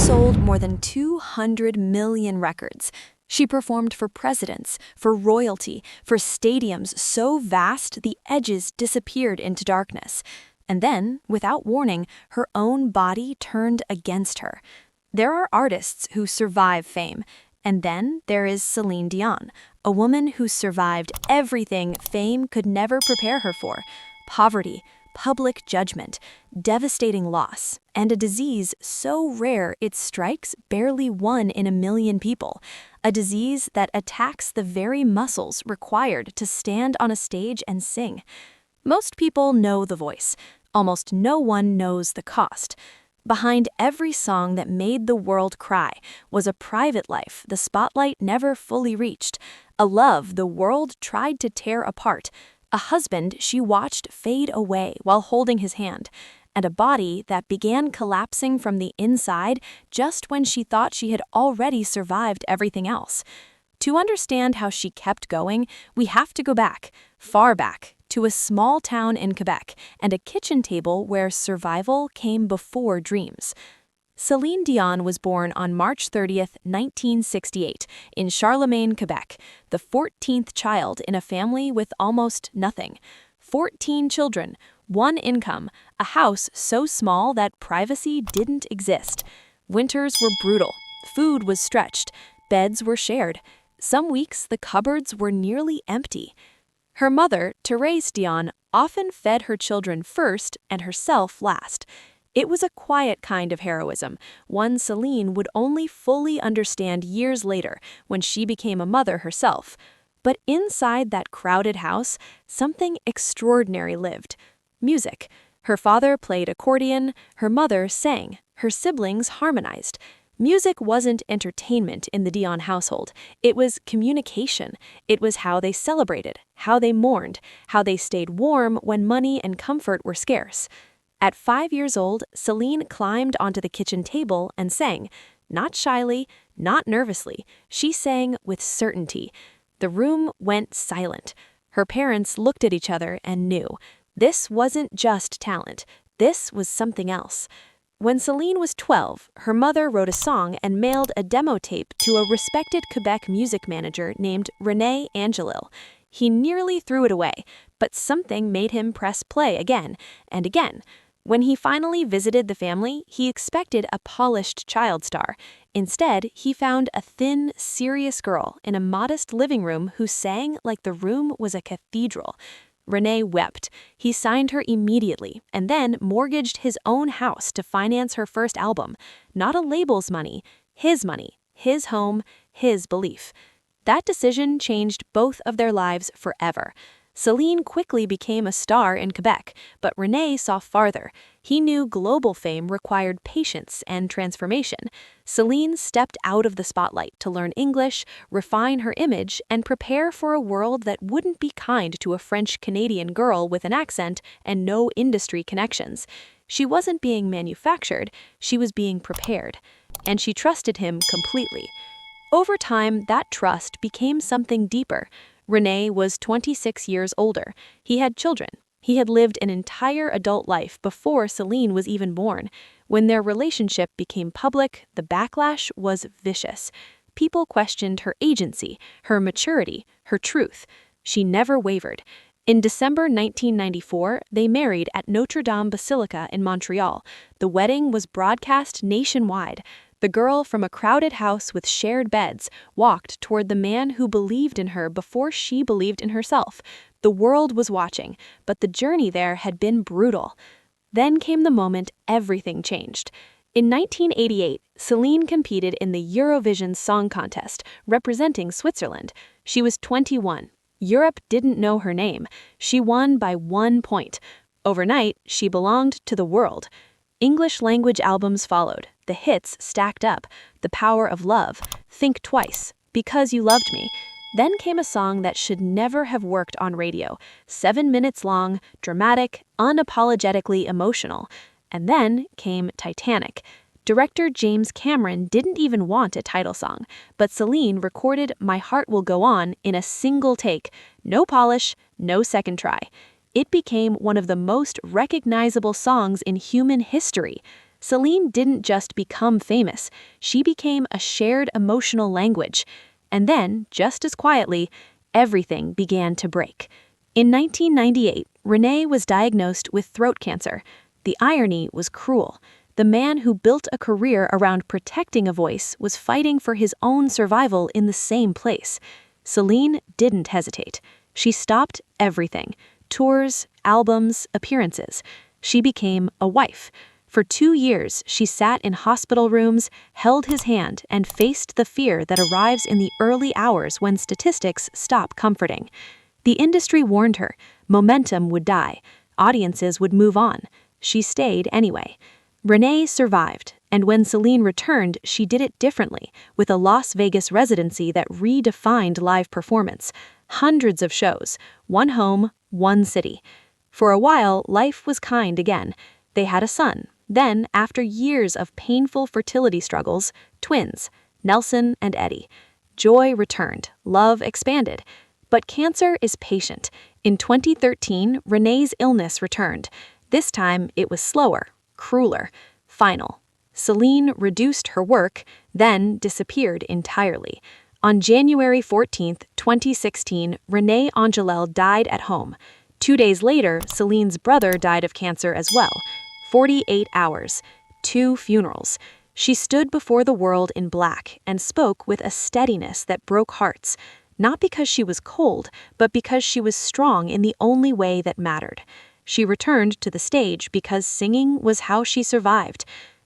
sold more than 200 million records. She performed for presidents, for royalty, for stadiums so vast the edges disappeared into darkness. And then, without warning, her own body turned against her. There are artists who survive fame, and then there is Céline Dion, a woman who survived everything fame could never prepare her for: poverty, public judgment, devastating loss, and a disease so rare it strikes barely 1 in a million people, a disease that attacks the very muscles required to stand on a stage and sing. Most people know the voice. Almost no one knows the cost. Behind every song that made the world cry was a private life the spotlight never fully reached, a love the world tried to tear apart, a husband she watched fade away while holding his hand, and a body that began collapsing from the inside just when she thought she had already survived everything else. To understand how she kept going, we have to go back, far back, to a small town in Quebec and a kitchen table where survival came before dreams. Céline Dion was born on March 30th, 1968, in Charlemagne, Quebec, the 14th child in a family with almost nothing. 14 children, 1 income, a house so small that privacy didn't exist. Winters were brutal, food was stretched, beds were shared. Some weeks the cupboards were nearly empty. Her mother, Thérèse Dion, often fed her children first and herself last. It was a quiet kind of heroism, one Celine would only fully understand years later when she became a mother herself. But inside that crowded house, something extraordinary lived. Music. Her father played accordion, her mother sang, her siblings harmonized. Music wasn't entertainment in the Dion household. It was communication. It was how they celebrated, how they mourned, how they stayed warm when money and comfort were scarce. At 5 years old, Celine climbed onto the kitchen table and sang. Not shyly, not nervously. She sang with certainty. The room went silent. Her parents looked at each other and knew. This wasn't just talent. This was something else. When Celine was 12, her mother wrote a song and mailed a demo tape to a respected Quebec music manager named René. He nearly threw it away, but something made him press play again and again. When he finally visited the family, he expected a polished child star. Instead, he found a thin, serious girl in a modest living room who sang like the room was a cathedral. René wept. He signed her immediately and then mortgaged his own house to finance her first album. Not a label's money, his home, his belief. That decision changed both of their lives forever. Celine quickly became a star in Quebec, but René saw farther. He knew global fame required patience and transformation. Celine stepped out of the spotlight to learn English, refine her image, and prepare for a world that wouldn't be kind to a French-Canadian girl with an accent and no industry connections. She wasn't being manufactured, she was being prepared. And she trusted him completely. Over time, that trust became something deeper. René was 26 years older. He had children. He had lived an entire adult life before Celine was even born. When their relationship became public, the backlash was vicious. People questioned her agency, her maturity, her truth. She never wavered. In December 1994, they married at Notre Dame Basilica in Montreal. The wedding was broadcast nationwide. The girl from a crowded house with shared beds walked toward the man who believed in her before she believed in herself. The world was watching, but the journey there had been brutal. Then came the moment everything changed. In 1988, Celine competed in the Eurovision Song Contest, representing Switzerland. She was 21. Europe didn't know her name. She won by 1 point. Overnight, she belonged to the world. English-language albums followed. The hits stacked up. The Power of Love, Think Twice, Because You Loved Me. Then came a song that should never have worked on radio. 7 minutes long, dramatic, unapologetically emotional. And then came Titanic. Director James Cameron didn't even want a title song, but Celine recorded My Heart Will Go On in a single take. No polish, no second try. It became one of the most recognizable songs in human history. Celine didn't just become famous, she became a shared emotional language. And then, just as quietly, everything began to break. In 1998, René was diagnosed with throat cancer. The irony was cruel. The man who built a career around protecting a voice was fighting for his own survival in the same place. Celine didn't hesitate. She stopped everything: tours, albums, appearances. She became a wife. For 2 years, she sat in hospital rooms, held his hand, and faced the fear that arrives in the early hours when statistics stop comforting. The industry warned her. Momentum would die. Audiences would move on. She stayed anyway. René survived, and when Celine returned, she did it differently, with a Las Vegas residency that redefined live performance. Hundreds of shows, one home, one city. For a while, life was kind again. They had a son. Then, after years of painful fertility struggles, twins, Nelson and Eddie. Joy returned, love expanded. But cancer is patient. In 2013, René's illness returned. This time, it was slower, crueler, final. Celine reduced her work, then disappeared entirely. On January 14, 2016, René Angelel died at home. 2 days later, Celine's brother died of cancer as well. 48 hours, 2 funerals. She stood before the world in black and spoke with a steadiness that broke hearts, not because she was cold, but because she was strong in the only way that mattered. She returned to the stage because singing was how she survived.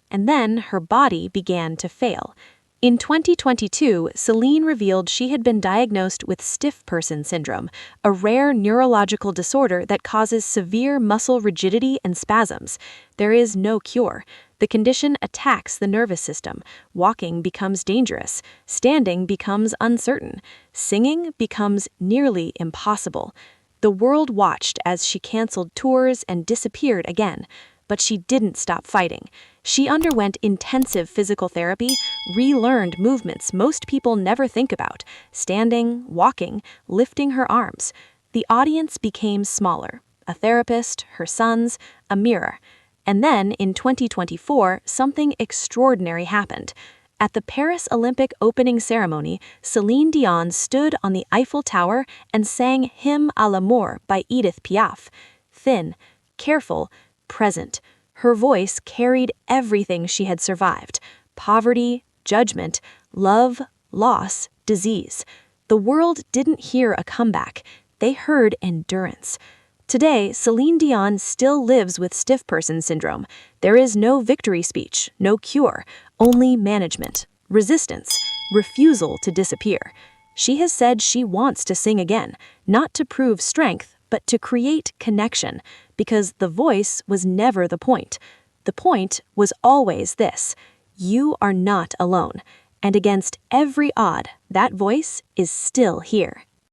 And then her body began to fail. In 2022, Celine revealed she had been diagnosed with stiff person syndrome, a rare neurological disorder that causes severe muscle rigidity and spasms. There is no cure. The condition attacks the nervous system. Walking becomes dangerous. Standing becomes uncertain. Singing becomes nearly impossible. The world watched as she canceled tours and disappeared again. But she didn't stop fighting. She underwent intensive physical therapy, relearned movements most people never think about: standing, walking, lifting her arms. The audience became smaller: a therapist, her sons, a mirror. And then, in 2024, something extraordinary happened. At the Paris Olympic opening ceremony, Céline Dion stood on the Eiffel Tower and sang Hymn à l'amour by Edith Piaf. Thin, careful, present. Her voice carried everything she had survived: poverty, judgment, love, loss, disease. The world didn't hear a comeback. They heard endurance. Today, Céline Dion still lives with stiff person syndrome. There is no victory speech, no cure, only management, resistance, refusal to disappear. She has said she wants to sing again, not to prove strength, but to create connection, because the voice was never the point. The point was always this: you are not alone. And against every odd, that voice is still here.